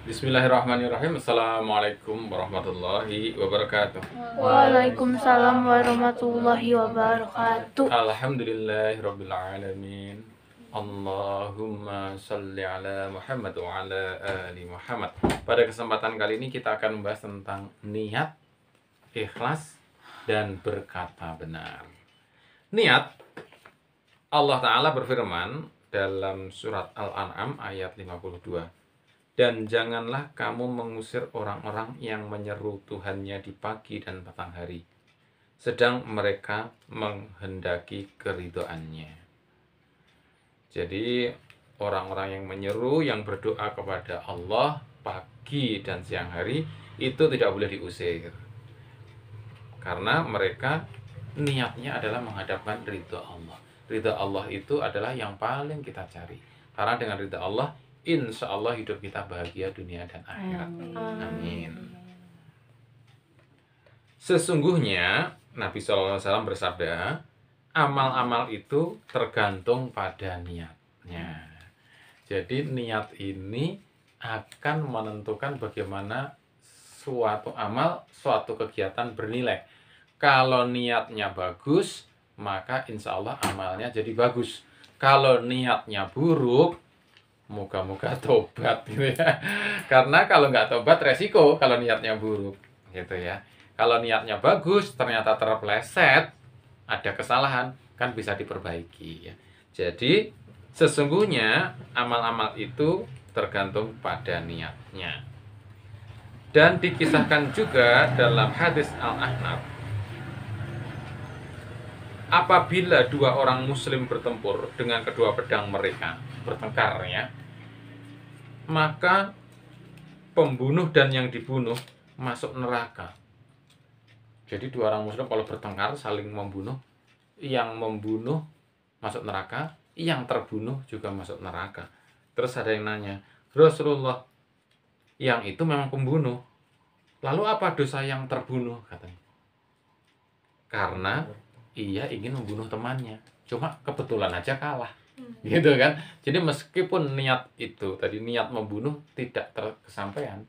Bismillahirrahmanirrahim. Assalamualaikum warahmatullahi wabarakatuh. Waalaikumsalam warahmatullahi wabarakatuh. Alhamdulillahirabbil alamin. Allahumma shalli ala Muhammad wa ala ali Muhammad. Pada kesempatan kali ini kita akan membahas tentang niat, ikhlas, dan berkata benar. Niat, Allah Ta'ala berfirman dalam surat Al-An'am ayat 52. Dan janganlah kamu mengusir orang-orang yang menyeru Tuhannya di pagi dan petang hari, sedang mereka menghendaki keridhoannya. Jadi orang-orang yang menyeru, yang berdoa kepada Allah pagi dan siang hari, itu tidak boleh diusir. Karena mereka niatnya adalah menghadapkan ridho Allah. Ridho Allah itu adalah yang paling kita cari. Karena dengan ridho Allah, insya Allah hidup kita bahagia dunia dan akhirat. Amin. Sesungguhnya Nabi SAW bersabda, amal-amal itu tergantung pada niatnya. Jadi niat ini akan menentukan bagaimana suatu amal, suatu kegiatan bernilai. Kalau niatnya bagus, maka insya Allah amalnya jadi bagus. Kalau niatnya buruk, moga-moga tobat gitu ya. Karena kalau nggak tobat resiko kalau niatnya buruk gitu ya. Kalau niatnya bagus ternyata terpleset, ada kesalahan, kan bisa diperbaiki ya. Jadi sesungguhnya amal-amal itu tergantung pada niatnya. Dan dikisahkan juga dalam hadis Al-Ahnaf, apabila dua orang muslim bertempur dengan kedua pedang mereka, bertengkar ya, maka pembunuh dan yang dibunuh masuk neraka. Jadi dua orang muslim kalau bertengkar saling membunuh, yang membunuh masuk neraka, yang terbunuh juga masuk neraka. Terus ada yang nanya, Rasulullah, yang itu memang pembunuh, lalu apa dosa yang terbunuh? Katanya, karena ia ingin membunuh temannya, cuma kebetulan aja kalah. Gitu kan. Jadi meskipun niat itu tadi, niat membunuh tidak terkesampaian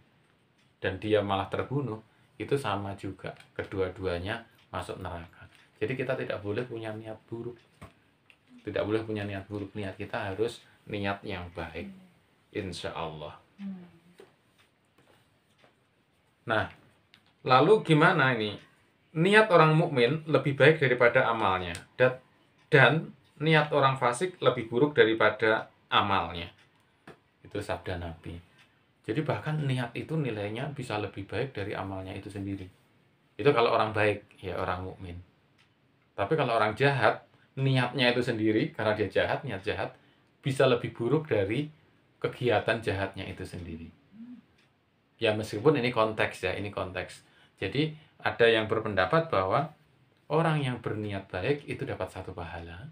dan dia malah terbunuh, itu sama juga, kedua-duanya masuk neraka. Jadi kita tidak boleh punya niat buruk. Tidak boleh punya niat buruk. Niat kita harus niat yang baik, insya Allah. Nah, lalu gimana ini? Niat orang mukmin lebih baik daripada amalnya, dan niat orang fasik lebih buruk daripada amalnya. Itu sabda Nabi. Jadi bahkan niat itu nilainya bisa lebih baik dari amalnya itu sendiri. Itu kalau orang baik, ya orang mukmin. Tapi kalau orang jahat, niatnya itu sendiri, karena dia jahat, niat jahat, bisa lebih buruk dari kegiatan jahatnya itu sendiri. Ya meskipun ini konteks ya, ini konteks. Jadi ada yang berpendapat bahwa orang yang berniat baik itu dapat satu pahala.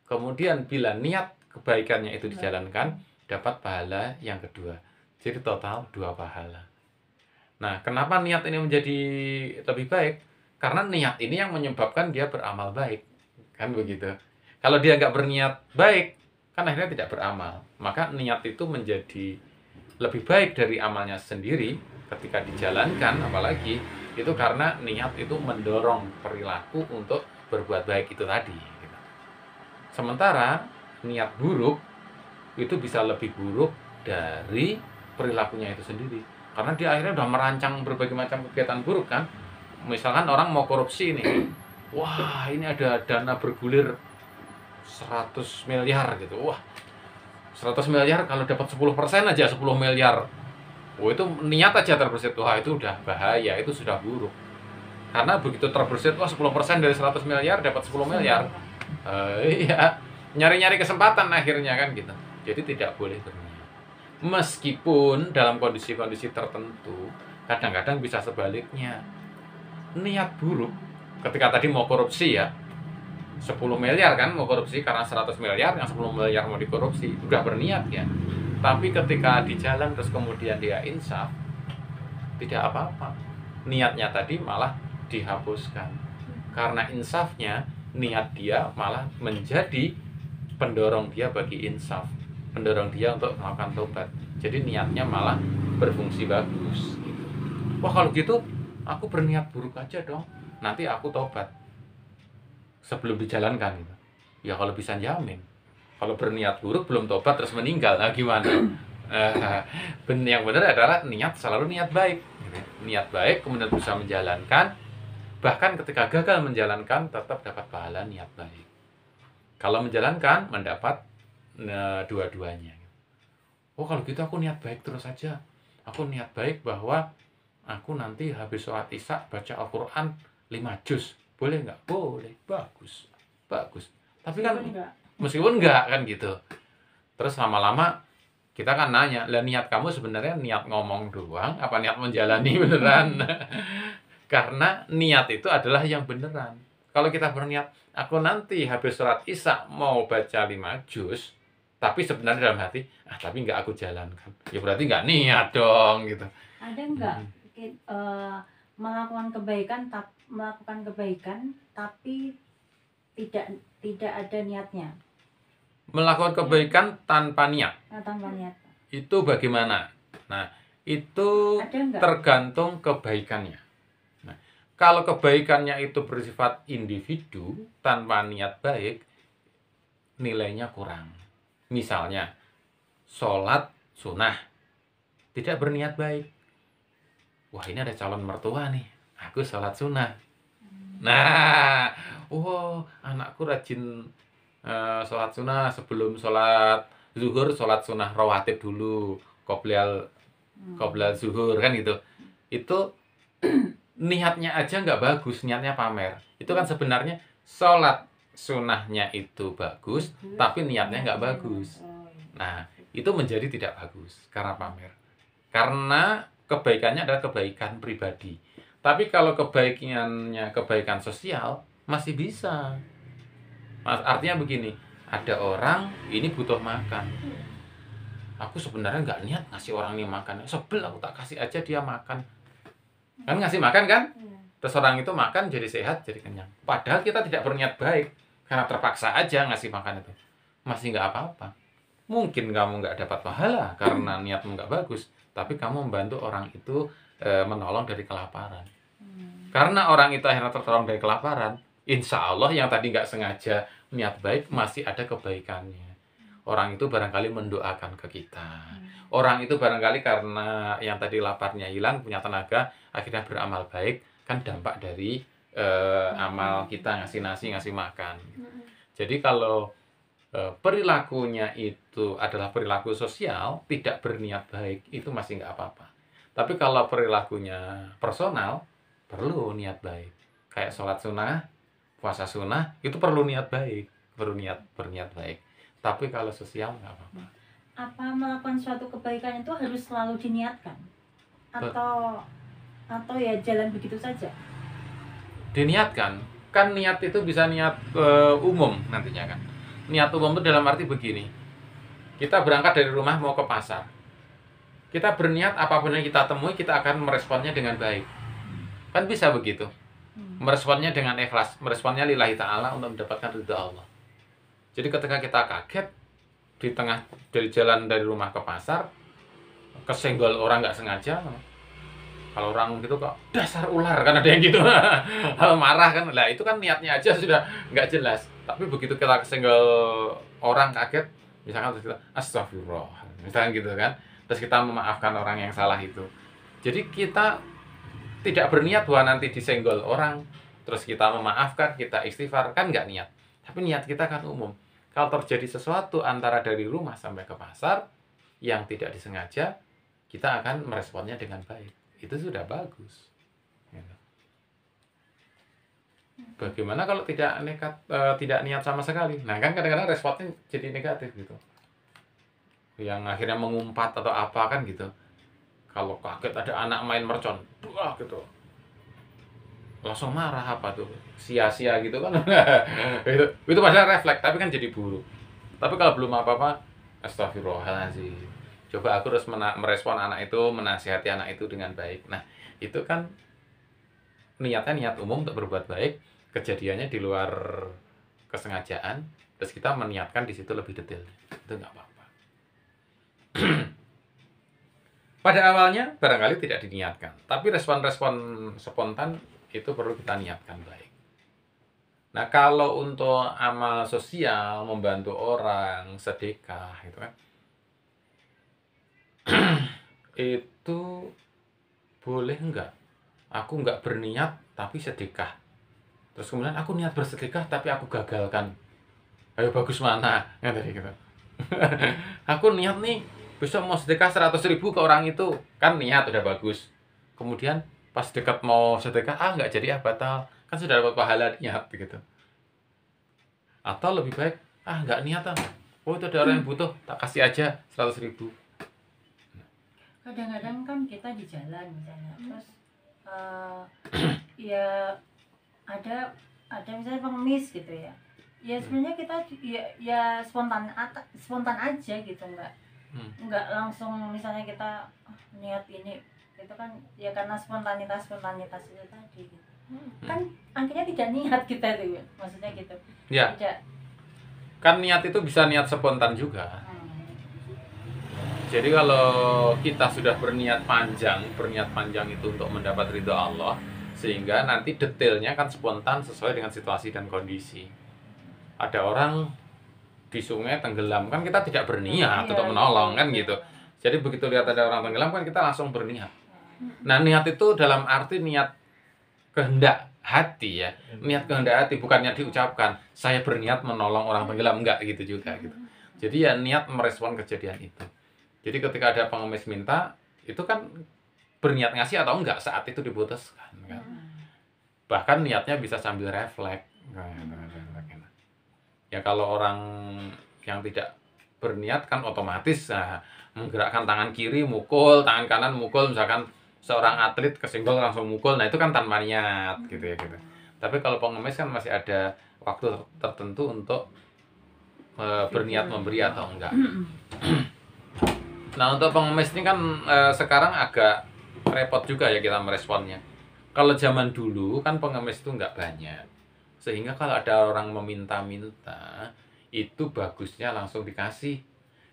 Kemudian bila niat kebaikannya itu dijalankan, dapat pahala yang kedua. Jadi total 2 pahala. Nah, kenapa niat ini menjadi lebih baik? Karena niat ini yang menyebabkan dia beramal baik. Kan begitu. Kalau dia nggak berniat baik, kan akhirnya tidak beramal. Maka niat itu menjadi lebih baik dari amalnya sendiri ketika dijalankan, apalagi itu karena niat itu mendorong perilaku untuk berbuat baik itu tadi. Sementara niat buruk itu bisa lebih buruk dari perilakunya itu sendiri. Karena dia akhirnya udah merancang berbagai macam kegiatan buruk kan. Misalkan orang mau korupsi nih. Wah, ini ada dana bergulir 100 miliar gitu. Wah, 100 miliar kalau dapat 10% aja 10 miliar. Oh, itu niat aja terbersit. Wah, itu udah bahaya, itu sudah buruk. Karena begitu terbersit, wah 10% dari 100 miliar dapat 10 miliar. Iya, nyari-nyari kesempatan akhirnya kan gitu. Jadi tidak boleh berniat. Meskipun dalam kondisi-kondisi tertentu, kadang-kadang bisa sebaliknya. Niat buruk, ketika tadi mau korupsi ya, 10 miliar kan mau korupsi karena 100 miliar, yang 10 miliar mau dikorupsi, udah berniat ya. Tapi ketika di jalan terus kemudian dia insaf, tidak apa-apa. Niatnya tadi malah dihapuskan. Karena insafnya, niat dia malah menjadi pendorong dia bagi insaf, pendorong dia untuk melakukan tobat. Jadi niatnya malah berfungsi bagus gitu. Wah kalau gitu aku berniat buruk aja dong, nanti aku tobat sebelum dijalankan gitu. Ya kalau bisa jamin, kalau berniat buruk belum tobat terus meninggal, nah gimana? Yang benar adalah niat, selalu niat baik gitu. Niat baik kemudian bisa menjalankan, bahkan ketika gagal menjalankan tetap dapat pahala niat baik. Kalau menjalankan mendapat dua-duanya. Oh kalau gitu aku niat baik terus saja. Aku niat baik bahwa aku nanti habis sholat isya baca Al-Quran 5 juz. Boleh nggak? Boleh. Bagus. Bagus. Tapi kan meskipun enggak kan gitu. Terus lama-lama kita kan nanya, lah niat kamu sebenarnya niat ngomong doang apa niat menjalani beneran? Karena niat itu adalah yang beneran. Kalau kita berniat, aku nanti habis sholat isya mau baca 5 juz, tapi sebenarnya dalam hati, tapi nggak aku jalankan. Ya berarti nggak niat dong gitu. Ada nggak melakukan kebaikan tapi tidak ada niatnya? Melakukan kebaikan tanpa niat. Tanpa niat. Itu bagaimana? Nah, itu tergantung kebaikannya. Nah, kalau kebaikannya itu bersifat individu tanpa niat baik, nilainya kurang. Misalnya, sholat sunnah tidak berniat baik. Wah ini ada calon mertua nih, aku sholat sunnah. Nah, anakku rajin sholat sunnah, sebelum sholat zuhur sholat sunnah rawatib dulu, qoblal zuhur kan gitu. Itu niatnya aja nggak bagus, niatnya pamer. Itu kan sebenarnya sholat sunnahnya itu bagus, tapi niatnya nggak bagus. Nah, itu menjadi tidak bagus karena pamer. Karena kebaikannya adalah kebaikan pribadi. Tapi kalau kebaikannya kebaikan sosial, masih bisa. Artinya begini, ada orang ini butuh makan. Aku sebenarnya nggak niat ngasih orang ini makan. Sebel aku tak kasih aja dia makan. Kan ngasih makan kan? Terus orang itu makan jadi sehat, jadi kenyang. Padahal kita tidak berniat baik. Karena terpaksa aja ngasih makan itu. Masih nggak apa-apa. Mungkin kamu nggak dapat pahala karena niatmu nggak bagus. Tapi kamu membantu orang itu menolong dari kelaparan. Karena orang itu akhirnya tertolong dari kelaparan, insya Allah yang tadi nggak sengaja niat baik masih ada kebaikannya. Orang itu barangkali mendoakan ke kita. Orang itu barangkali karena yang tadi laparnya hilang, punya tenaga, akhirnya beramal baik, kan dampak dari amal kita ngasih nasi, ngasih makan. Jadi kalau perilakunya itu adalah perilaku sosial, tidak berniat baik, itu masih nggak apa-apa. Tapi kalau perilakunya personal, perlu niat baik. Kayak sholat sunnah, puasa sunnah, itu perlu niat baik, berniat baik. Tapi kalau sosial nggak apa-apa. Apa melakukan suatu kebaikan itu harus selalu diniatkan? Atau ya jalan begitu saja? Diniatkan. Kan niat itu bisa niat umum nantinya kan. Niat umum itu dalam arti begini. Kita berangkat dari rumah mau ke pasar. Kita berniat apapun yang kita temui, kita akan meresponnya dengan baik. Kan bisa begitu. Meresponnya dengan ikhlas, meresponnya lillahi ta'ala untuk mendapatkan ridha Allah. Jadi ketika kita kaget di tengah dari jalan dari rumah ke pasar, kesenggol orang nggak sengaja, kalau orang gitu kok dasar ular, kan ada yang gitu. Marah kan, lah itu kan niatnya aja sudah nggak jelas. Tapi begitu kita kesenggol orang kaget, misalkan terus kita astagfirullah, misalkan gitu kan, terus kita memaafkan orang yang salah itu. Jadi kita tidak berniat bahwa nanti disenggol orang, terus kita memaafkan, kita istighfar, kan nggak niat. Tapi niat kita kan umum. Kalau terjadi sesuatu antara dari rumah sampai ke pasar yang tidak disengaja, kita akan meresponnya dengan baik. Itu sudah bagus. Bagaimana kalau tidak niat sama sekali? Nah kan kadang-kadang responnya jadi negatif gitu. Yang akhirnya mengumpat atau apa kan gitu. Kalau kaget ada anak main mercon, wah gitu. Langsung marah apa tuh? Sia-sia gitu kan. itu padahal refleks, tapi kan jadi buruk. Tapi kalau belum apa-apa, astagfirullahaladzim. Coba aku harus merespon anak itu, menasihati anak itu dengan baik. Nah, itu kan niatnya niat umum untuk berbuat baik, kejadiannya di luar kesengajaan, terus kita meniatkan di situ lebih detail. Itu nggak apa-apa. pada awalnya barangkali tidak diniatkan, tapi respon-respon spontan itu perlu kita niatkan baik. Nah, kalau untuk amal sosial, membantu orang, sedekah, itu kan, itu boleh enggak? Aku enggak berniat, tapi sedekah. Terus kemudian aku niat bersedekah, tapi aku gagalkan. Ayo bagus mana? Yang tadi gitu. Aku niat nih, besok mau sedekah 100.000 ke orang itu. Kan niat udah bagus. Kemudian pas dekat mau sedekah, enggak jadi, batal. Kan sudah dapat pahala niat gitu. Atau lebih baik, enggak niat ah. Oh, itu ada orang yang butuh, tak kasih aja 100.000. Kadang-kadang kan kita di jalan misalnya, terus ya ada misalnya pengemis gitu ya. Ya sebenarnya kita ya spontan aja gitu, nggak langsung misalnya kita niat ini gitu kan, ya karena spontanitas itu tadi gitu. Kan akhirnya tidak niat kita tuh, maksudnya gitu. Ya. Tidak. Kan niat itu bisa niat spontan juga. Jadi kalau kita sudah berniat panjang itu untuk mendapat ridho Allah, sehingga nanti detailnya kan spontan sesuai dengan situasi dan kondisi. Ada orang di sungai tenggelam, kan kita tidak berniat untuk menolong kan gitu. Jadi begitu lihat ada orang tenggelam kan kita langsung berniat. Nah, niat itu dalam arti niat kehendak hati ya. Niat kehendak hati, bukannya diucapkan saya berniat menolong orang tenggelam, enggak gitu juga gitu. Jadi ya niat merespon kejadian itu. Jadi ketika ada pengemis minta, itu kan berniat ngasih atau enggak saat itu diputuskan kan. Bahkan niatnya bisa sambil refleks. Ya kalau orang yang tidak berniat kan otomatis menggerakkan tangan kiri mukul, tangan kanan mukul, misalkan seorang atlet kesenggol langsung mukul, nah itu kan tanpa niat gitu ya gitu. Tapi kalau pengemis kan masih ada waktu tertentu untuk berniat memberi atau enggak. Nah, untuk pengemis ini kan sekarang agak repot juga ya kita meresponnya. Kalau zaman dulu kan pengemis itu nggak banyak. Sehingga kalau ada orang meminta-minta, itu bagusnya langsung dikasih.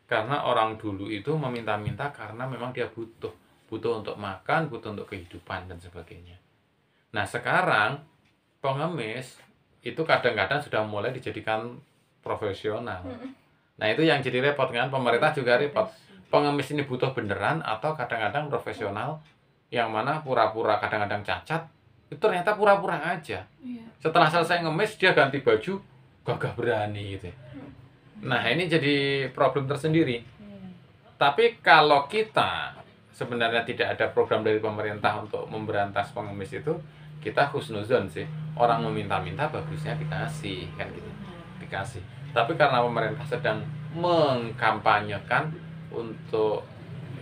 Karena orang dulu itu meminta-minta karena memang dia butuh. Butuh untuk makan, butuh untuk kehidupan dan sebagainya. Nah, sekarang pengemis itu kadang-kadang sudah mulai dijadikan profesional. Nah, itu yang jadi repot kan, pemerintah juga repot. Pengemis ini butuh beneran atau kadang-kadang profesional yang mana pura-pura kadang-kadang cacat, itu ternyata pura-pura aja. Setelah selesai ngemis dia ganti baju, gagah berani gitu. Nah, ini jadi problem tersendiri. Tapi kalau kita sebenarnya tidak ada program dari pemerintah untuk memberantas pengemis itu, kita husnuzon sih. Orang meminta-minta bagusnya dikasih kan gitu. Dikasih. Tapi karena pemerintah sedang mengkampanyekan untuk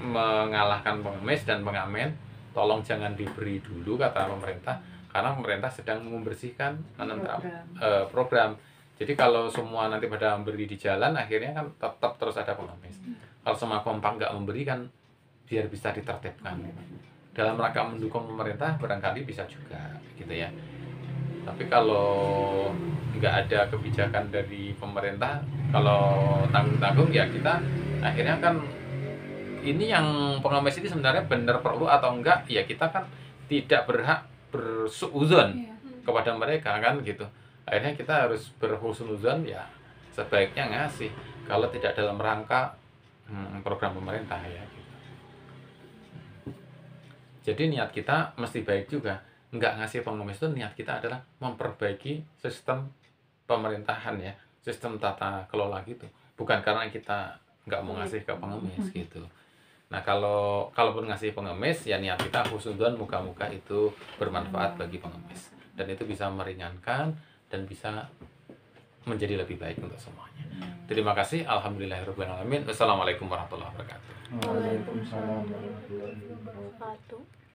mengalahkan pengemis dan pengamen, tolong jangan diberi dulu kata pemerintah, karena pemerintah sedang membersihkan program. Jadi kalau semua nanti pada memberi di jalan, akhirnya kan tetap terus ada pengemis. Kalau semua kompak nggak memberi kan biar bisa ditertibkan. Dalam rangka mendukung pemerintah barangkali bisa juga gitu ya. Tapi kalau nggak ada kebijakan dari pemerintah, kalau tanggung-tanggung ya kita akhirnya kan ini yang pengemis ini sebenarnya benar perlu atau enggak, ya kita kan tidak berhak bersuudzon kepada mereka kan gitu. Akhirnya kita harus berhusnuzon, ya sebaiknya ngasih kalau tidak dalam rangka program pemerintah ya gitu. Jadi niat kita mesti baik juga. Enggak ngasih pengemis itu niat kita adalah memperbaiki sistem pemerintahan ya, sistem tata kelola gitu. Bukan karena kita nggak mau ngasih ke pengemis gitu. Nah, kalaupun ngasih pengemis ya niat kita husnuzon, muka-muka itu bermanfaat bagi pengemis dan itu bisa meringankan dan bisa menjadi lebih baik untuk semuanya. Terima kasih. Alhamdulillahirabbil alamin. Wassalamualaikum warahmatullahi wabarakatuh. Waalaikumsalam warahmatullahi wabarakatuh.